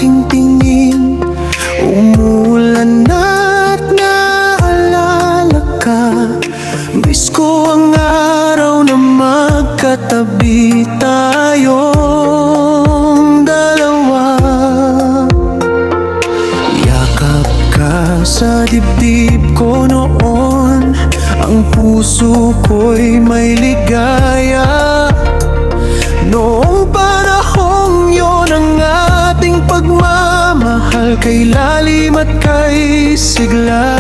aking tingin. Umulan at naalala ka. Miss ko ang araw na magkatabi tayong dalawa. Yakap ka sa dibdib ko noon. Ang puso ko'y may ligaya. Noong panahong yon ang ating pagmamahal kay lalim at kay sigla.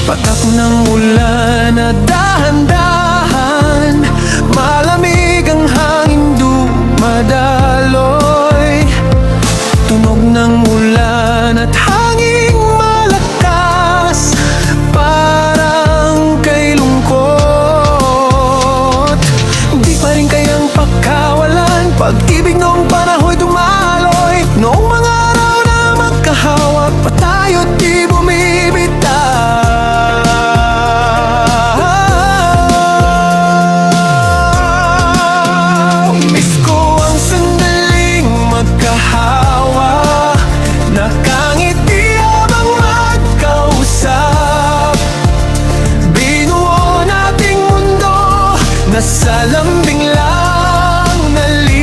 Patak ng ulan na dahan-dahan, malamig ang hangin dumadaloy. Tunog ng ulan at hanging malakas, parang kay lungkot. Di pa rin kayang pagkawalan, pag-ibig noong panahoy dumaloy. Noong mga araw na magkahawak pa tayo't di bumibitaw. Miss ko ang sandaling magkahawa, nakangiti habang magkausap. Binuo nating mundo na sa lambing lang naliligid.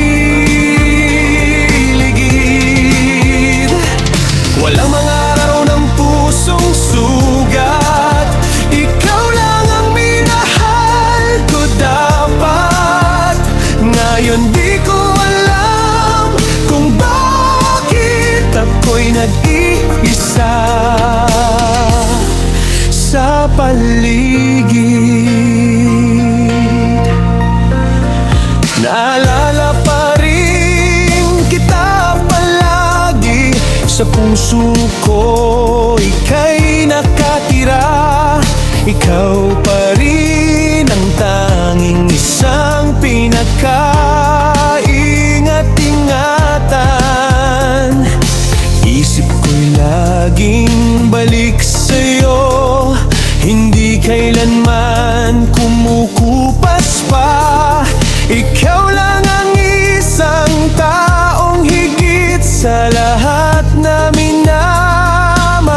Walang mga araw ng pusong sugat, ikaw lang ang minahal ko dapat. Ngayon di ko alam kung bakit ako'y nag-iisa sa paligid. Naalala pa rin kita palagi sa puso ko, ika'y nakatira. Ikaw pa rin ang tanging isang pinakaingat-ingatan. Isip ko'y laging balik sa'yo, hindi kailanman kumukupas pa. Ikaw lang ang isang taong higit sa lahat na minamahal.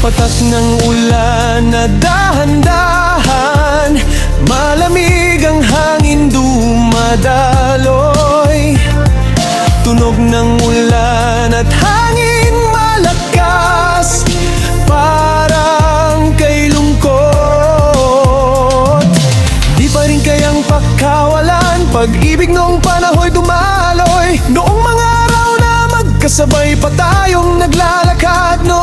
Patak ng ulan na dahan-dahan, malamig ang hangin dumadaloy. Tunog ng ulan at hangin malakas, parang kay lungkot. Di pa rin kayang pagkawalan, pag-ibig noong panahoy dumaloy. Noong mga araw na magkasabay pa tayong naglalakad noon.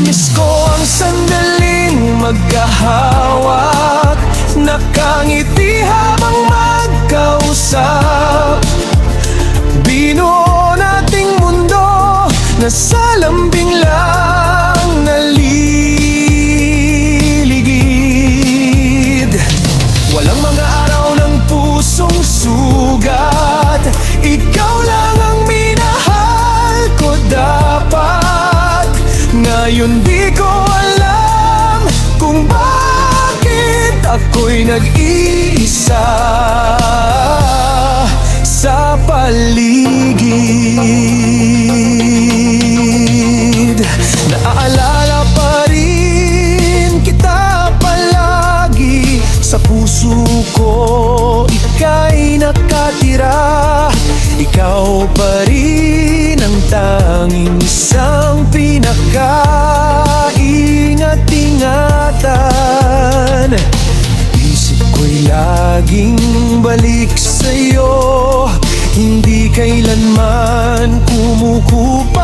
Miss ko ang sandaling magkahawak, nakangiti habang magkausap. Binuo nating mundo na sa lambing lang naliligid. Walang mga araw ng pusong sugat, ikaw lang ang minahal ko dapat. Ngayon di ko alam kung bakit ako'y nag-iisa sa paligid. Naaalala pa rin kita palagi sa puso ko, ika'y nakatira. Ikaw pa rin ang tanging isang pinakaingat-ingatan. Isip ko'y laging balik sa'yo, hindi kailanman kumukupas